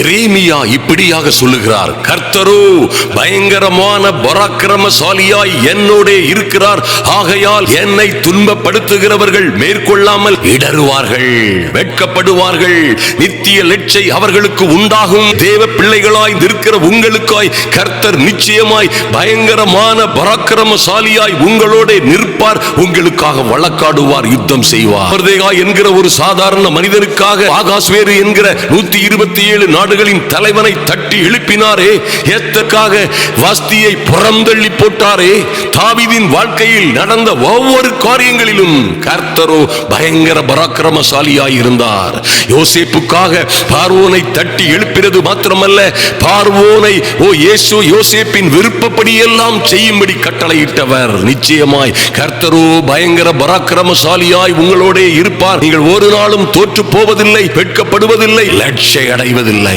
எரேமியா இப்படியாக சொல்லுகிறார், கர்த்தரோ பயங்கரமான பராக்கிரமசாலியாய் என்னோட இருக்கிறார். ஆகையால் என்னை துன்பப்படுத்துகிறவர்கள் மேற்கொள்ளாமல் இடறுவார்கள், வெட்கப்படுவார்கள். நித்திய லட்சை அவர்களுக்கு உண்டாகும். தேவ பிள்ளைகளாய் நிற்கிற உங்களுக்காய் கர்த்தர் நிச்சயமாய் பயங்கரமான பராக்கிரமசாலியாய் உங்களோட நிற்பார். உங்களுக்காக வழக்காடுவார், யுத்தம் செய்வார். மொர்தெகாய் என்கிற ஒரு சாதாரண மனிதனுக்காக ஆகாஸ்வேரு என்கிற 127 நாடுகளின் தலைவனை தட்டி எழுப்பினாரே, எதற்காக வாஸ்தியை புறந்தள்ளி போட்டாரே. தாவீதின் வாழ்க்கையில் நடந்த ஒவ்வொரு காரியங்களிலும் கர்த்தரோ பயங்கர பராக்கிரமசாலியாய் இருந்தார். யோசேப்புக்காக பார்வோனை தட்டி எழுப்பினது மாத்திரமல்ல, பார்வோனை யோசேப்பின் விருப்பப்படி எல்லாம் செய்யும்படி கட்டளையிட்டவர். நிச்சயமாய் கர்த்தரோ பயங்கர பராக்கிரமசாலியாய் உங்களோட இருப்பார். நீங்கள் ஒரு நாளும் தோற்று போவதில்லை, வெட்கப்படுவதில்லை, லட்சிய அடைவதில்லை.